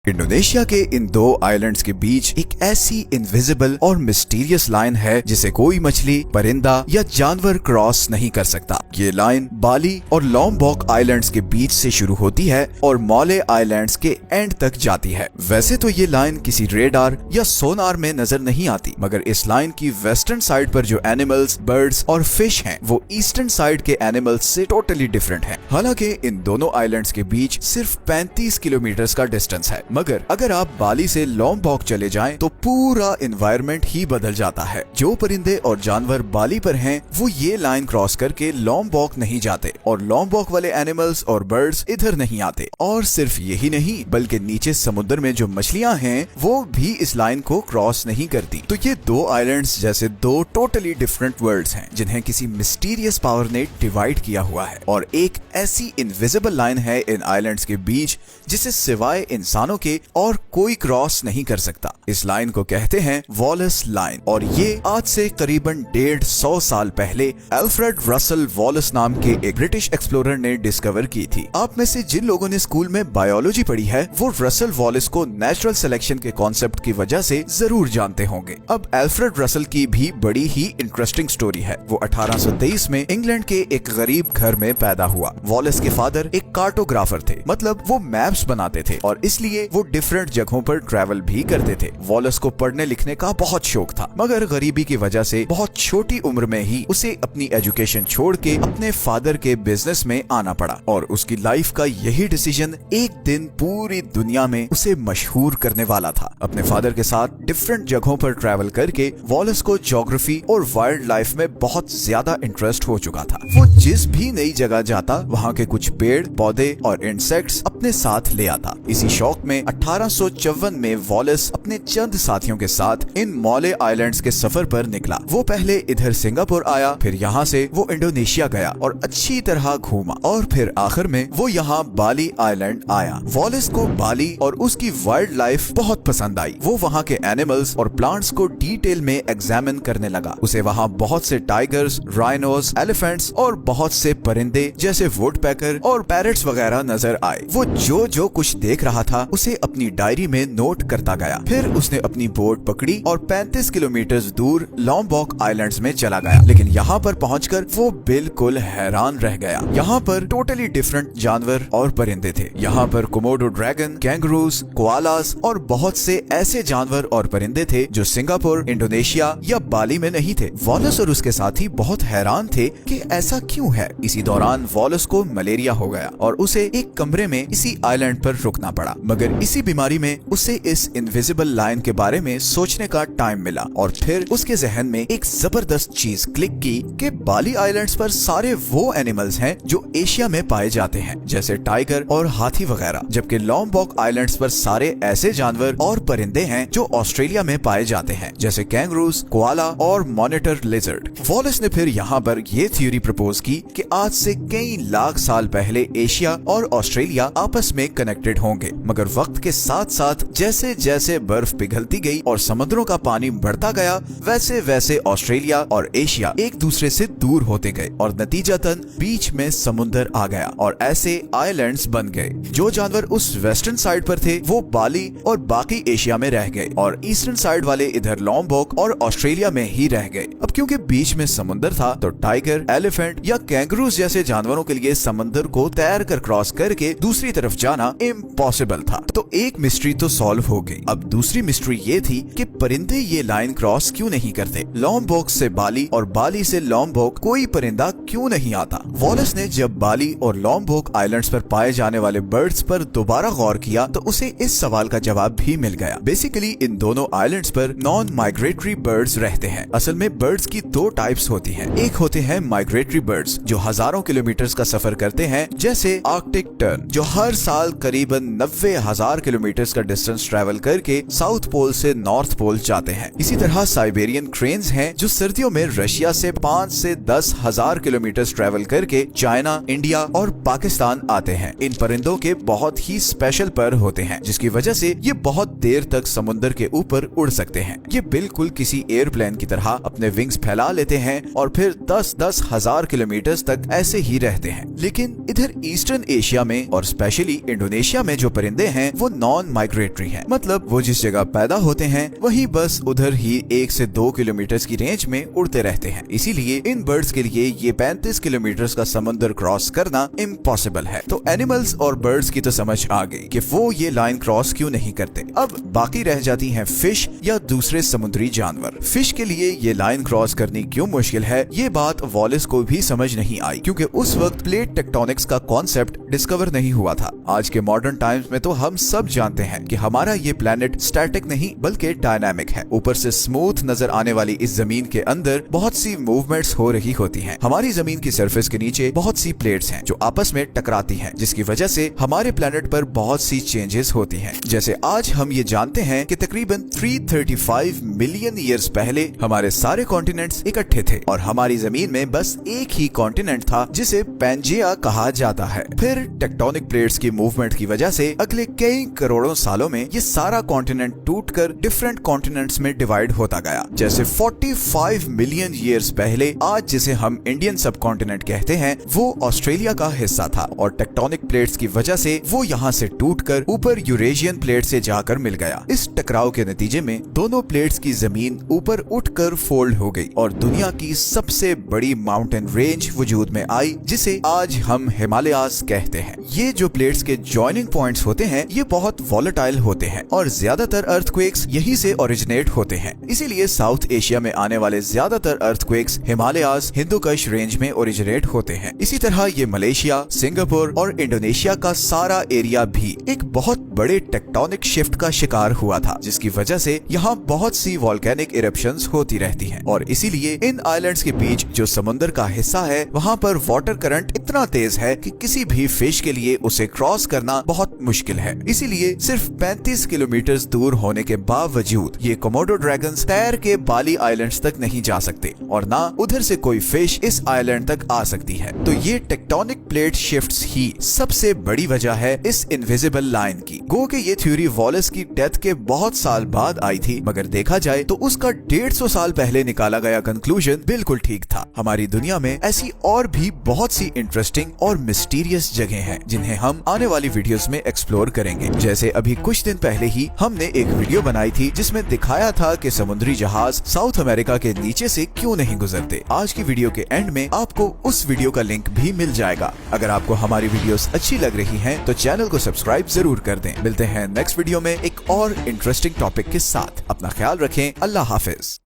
Indonesia के इन दो islands के बीच एक ऐसी इनविजिबल और मिस्टीरियस लाइन है जिसे कोई मछली, परिंदा या जानवर क्रॉस नहीं कर सकता। ये लाइन बाली और लॉम्बॉक आइलैंड्स के बीच से शुरू होती है और मॉले आइलैंड्स के एंड तक जाती है। वैसे तो ये लाइन किसी रेडार या सोनार में नजर नहीं आती, मगर इस लाइन की वेस्टर्न साइड पर जो एनिमल्स, बर्ड्स और फिश हैं, वो ईस्टर्न साइड के एनिमल्स से टोटली डिफरेंट हैं। हालांकि इन दोनों आइलैंड्स के बीच सिर्फ 35 किलोमीटर का डिस्टेंस है, मगर अगर आप बाली से लॉम्बॉक चले जाएं तो पूरा एनवायरनमेंट ही बदल जाता है। जो परिंदे और जानवर बाली पर हैं, वो ये लाइन क्रॉस करके लॉम्बॉक नहीं जाते और लॉम्बॉक वाले एनिमल्स और बर्ड्स इधर नहीं आते। और सिर्फ यही नहीं, बल्कि नीचे समुद्र में जो मछलियां हैं वो भी इस लाइन को क्रॉस नहीं करती। तो ये दो आइलैंड्स जैसे दो टोटली डिफरेंट वर्ल्ड्स हैं जिन्हें किसी मिस्टीरियस पावर ने डिवाइड किया हुआ है। और एक ऐसी इनविजिबल लाइन है इन आइलैंड्स के बीच जिसे सिवाय इंसानों के और कोई क्रॉस नहीं कर सकता। इस लाइन को कहते हैं वॉलस लाइन और ये आज से करीबन 150 साल पहले अल्फ्रेड रसल वॉलस नाम के एक ब्रिटिश एक्सप्लोरर ने डिस्कवर की थी। आप में से जिन लोगों ने स्कूल में बायोलॉजी पढ़ी है वो रसल वॉलस को नेचुरल सिलेक्शन के कॉन्सेप्ट की वजह से जरूर जानते होंगे। अब अल्फ्रेड रसल की भी बड़ी ही इंटरेस्टिंग स्टोरी है। वो 1823 में इंग्लैंड के एक गरीब घर में पैदा हुआ। वॉलस के फादर एक कार्टोग्राफर थे, मतलब वो मैप्स बनाते थे और इसलिए वो डिफरेंट जगहों पर ट्रैवल भी करते थे। वॉलस को पढ़ने लिखने का बहुत शौक था, मगर गरीबी की वजह से बहुत छोटी उम्र में ही उसे अपनी एजुकेशन छोड़ के अपने फादर के बिजनेस में आना पड़ा। और उसकी लाइफ का यही डिसीजन एक दिन पूरी दुनिया में उसे मशहूर करने वाला था। अपने फादर के साथ डिफरेंट जगहों पर ट्रैवल करके वॉलस को ज्योग्राफी और वाइल्ड लाइफ में बहुत ज्यादा इंटरेस्ट हो चुका था। वो जिस भी नई जगह जाता वहाँ के कुछ पेड़, पौधे और इंसेक्ट्स अपने साथ ले आता। इसी शौक में 1854 में वॉलस अपने चंद साथियों के साथ इन मॉले आइलैंड्स के सफर पर निकला। वो पहले इधर सिंगापुर आया, फिर यहाँ से वो इंडोनेशिया गया और अच्छी तरह घूमा और फिर आखिर में वो यहाँ बाली आइलैंड आया। वॉलस को बाली और उसकी वाइल्ड लाइफ बहुत पसंद आई। वो वहाँ के एनिमल्स और प्लांट्स को डिटेल में एग्जामिन करने लगा। उसे वहाँ बहुत से टाइगर्स, राइनोस, एलिफेंट्स और बहुत से परिंदे जैसे वुडपेकर और पैरट्स वगैरह नजर आए। वो जो कुछ देख रहा था उसे अपनी डायरी में नोट करता गया। फिर उसने अपनी बोट पकड़ी और 35 किलोमीटर दूर लॉम्बॉक आइलैंड्स में चला गया। लेकिन यहाँ पर पहुंचकर वो बिल्कुल हैरान रह गया। यहाँ पर टोटली डिफरेंट जानवर और परिंदे थे। यहाँ पर कोमोडो ड्रैगन, कैंगरूज, कोआलास और बहुत से ऐसे जानवर और परिंदे थे जो सिंगापुर, इंडोनेशिया या बाली में नहीं थे। वॉलस और उसके साथी बहुत हैरान थे कि ऐसा क्यों है। इसी दौरान वॉलस को मलेरिया हो गया और उसे एक कमरे में इसी आइलैंड पर रुकना पड़ा। मगर इसी बीमारी में उसे इस इनविजिबल लाइन के बारे में सोचने का टाइम मिला और फिर उसके जहन में एक जबरदस्त चीज क्लिक की कि बाली आइलैंड्स पर सारे वो एनिमल्स हैं जो एशिया में पाए जाते हैं, जैसे टाइगर और हाथी वगैरह, जबकि लॉम्बॉक आइलैंड्स पर सारे ऐसे जानवर और परिंदे हैं जो ऑस्ट्रेलिया में पाए जाते हैं, जैसे कैंगरूज, कोआला और मॉनिटर लिजर्ड। वॉलस ने फिर यहाँ पर ये थ्योरी प्रपोज की कि आज से कई लाख साल पहले एशिया और ऑस्ट्रेलिया आपस में कनेक्टेड होंगे, मगर वक्त के साथ साथ जैसे जैसे बर्फ पिघलती गई और समुद्रों का पानी बढ़ता गया, वैसे वैसे ऑस्ट्रेलिया और एशिया एक दूसरे से दूर होते गए और नतीजतन बीच में समुद्र आ गया और ऐसे आइलैंड्स बन गए। जो जानवर उस वेस्टर्न साइड पर थे वो बाली और बाकी एशिया में रह गए और ईस्टर्न साइड वाले इधर लॉम्बॉक और ऑस्ट्रेलिया में ही रह गए। अब क्योंकि बीच में समुद्र था तो टाइगर, एलिफेंट या कैंगरूज जैसे जानवरों के लिए समुद्र को तैर कर क्रॉस करके दूसरी तरफ जाना इम्पॉसिबल था। तो एक मिस्ट्री तो सॉल्व हो गई। अब दूसरी मिस्ट्री ये थी कि परिंदे ये लाइन क्रॉस क्यों नहीं करते। लॉम्बॉक से बाली और बाली से लॉम्बॉक कोई परिंदा क्यों नहीं आता। वॉलस ने जब बाली और लॉम्बॉक आइलैंड्स पर पाए जाने वाले बर्ड्स पर दोबारा गौर किया तो उसे इस सवाल का जवाब भी मिल गया। बेसिकली इन दोनों आइलैंड्स पर नॉन माइग्रेटरी बर्ड्स रहते हैं। असल में बर्ड्स की दो टाइप्स होती हैं। एक होते हैं माइग्रेटरी बर्ड्स जो हजारों किलोमीटर्स का सफर करते हैं, जैसे आर्कटिक टर्न जो हर साल करीबन 90,000 किलोमीटर का डिस्टेंस ट्रैवल करके साउथ पोल से नॉर्थ पोल जाते हैं। इसी तरह साइबेरियन क्रेन्स हैं जो सर्दियों में रशिया से 5 से 10,000 किलोमीटर ट्रैवल करके चाइना, इंडिया और पाकिस्तान आते हैं। इन परिंदों के बहुत ही स्पेशल पर होते हैं जिसकी वजह से ये बहुत देर तक समुद्र के ऊपर उड़ सकते हैं। ये बिल्कुल किसी एयरप्लेन की तरह अपने विंग्स फैला लेते हैं और फिर 10-10 हजार किलोमीटर तक ऐसे ही रहते हैं। लेकिन इधर ईस्टर्न एशिया में और स्पेशली इंडोनेशिया में जो परिंदे हैं वो नॉन माइग्रेटरी हैं, मतलब वो जिस जगह पैदा होते हैं वही बस उधर ही 1 से 2 किलोमीटर की रेंज में उड़ते रहते हैं। इसीलिए इन बर्ड्स के लिए ये 35 किलोमीटर का समंदर क्रॉस करना इम्पॉसिबल है। तो एनिमल्स और बर्ड्स की तो समझ आ गई कि वो ये लाइन क्रॉस क्यों नहीं करते। अब बाकी रह जाती हैं फिश या दूसरे समुद्री जानवर। फिश के लिए ये लाइन क्रॉस करनी क्यों मुश्किल है, ये बात वॉलेस को भी समझ नहीं आई, क्योंकि उस वक्त प्लेट टेक्टोनिक्स का कॉन्सेप्ट डिस्कवर नहीं हुआ था। आज के मॉडर्न टाइम्स में तो हम सब जानते हैं कि हमारा ये प्लेनेट स्टैटिक नहीं बल्कि डायनामिक है। ऊपर से स्मूथ नजर आने वाली इस जमीन के अंदर बहुत सी मूवमेंट्स हो रही होती हैं। हमारी जमीन की सरफेस के नीचे बहुत सी प्लेट्स हैं जो आपस में टकराती हैं, जिसकी वजह से हमारे प्लेनेट पर बहुत सी चेंजेस होती हैं। जैसे आज हम ये जानते हैं कि तकरीबन 335 मिलियन ईयर्स पहले हमारे सारे कॉन्टिनेंट्स इकट्ठे थे और हमारी जमीन में बस एक ही कॉन्टिनेंट था जिसे पैंजिया कहा जाता है। फिर टेक्टोनिक प्लेट्स की मूवमेंट की वजह से अगले कई करोड़ों सालों में ये सारा कॉन्टिनेंट टूटकर डिफरेंट कॉन्टिनेंट्स में डिवाइड होता गया। जैसे 45 मिलियन ईयर्स पहले आज जिसे हम इंडियन सब कॉन्टिनेंट कहते हैं वो ऑस्ट्रेलिया का हिस्सा था और टेक्टोनिक प्लेट्स की वजह से वो यहाँ से टूटकर ऊपर यूरेशियन प्लेट से जाकर मिल गया। इस टकराव के नतीजे में दोनों प्लेट्स की जमीन ऊपर उठकर फोल्ड हो गई और दुनिया की सबसे बड़ी माउंटेन रेंज वजूद में आई जिसे आज हम हिमालयास कहते हैं। ये जो प्लेट्स के जॉइनिंग पॉइंट्स होते हैं ये बहुत वॉलेटाइल होते हैं और ज्यादातर अर्थक्वेक्स यहीं से ओरिजिनेट होते हैं। इसीलिए साउथ एशिया में आने वाले ज्यादातर अर्थक्वेक्स हिमालयास हिंदुकुश रेंज में ओरिजिनेट होते हैं। इसी तरह ये मलेशिया, सिंगापुर और इंडोनेशिया का सारा एरिया भी एक बहुत बड़े टेक्टोनिक शिफ्ट का शिकार हुआ था, जिसकी वजह से यहाँ बहुत सी वॉल्केनिक इरप्शंस होती रहती हैं और इसीलिए इन आइलैंड्स के बीच जो समुद्र का हिस्सा है वहाँ पर वाटर करंट इतना तेज है कि किसी भी फिश के लिए उसे क्रॉस करना बहुत मुश्किल है। इसीलिए सिर्फ 35 किलोमीटर दूर होने के बावजूद ये कोमोडो ड्रैगन्स तैर के बाली आइलैंड्स तक नहीं जा सकते और ना उधर से कोई फिश इस आइलैंड तक आ सकती है। तो ये टेक्टोनिक प्लेट शिफ्ट्स ही सबसे बड़ी वजह है इस इनविजिबल लाइन की। गो के ये थ्योरी वॉलेस की डेथ के बहुत साल बाद आई थी, मगर देखा जाए तो उसका 150 साल पहले निकाला गया कंक्लूजन बिल्कुल ठीक था। हमारी दुनिया में ऐसी और भी बहुत सी इंटरेस्टिंग और मिस्टीरियस जगह हैं जिन्हें हम आने वाली वीडियोस में एक्सप्लोर करेंगे। जैसे अभी कुछ दिन पहले ही हमने एक वीडियो बनाई थी जिसमें दिखाया था कि समुद्री जहाज साउथ अमेरिका के नीचे से क्यों नहीं गुजरते। आज की वीडियो के एंड में आपको उस वीडियो का लिंक भी मिल जाएगा। अगर आपको हमारी वीडियोस अच्छी लग रही हैं तो चैनल को सब्सक्राइब जरूर कर दें। मिलते हैं नेक्स्ट वीडियो में एक और इंटरेस्टिंग टॉपिक के साथ। अपना ख्याल रखें। अल्लाह हाफिज।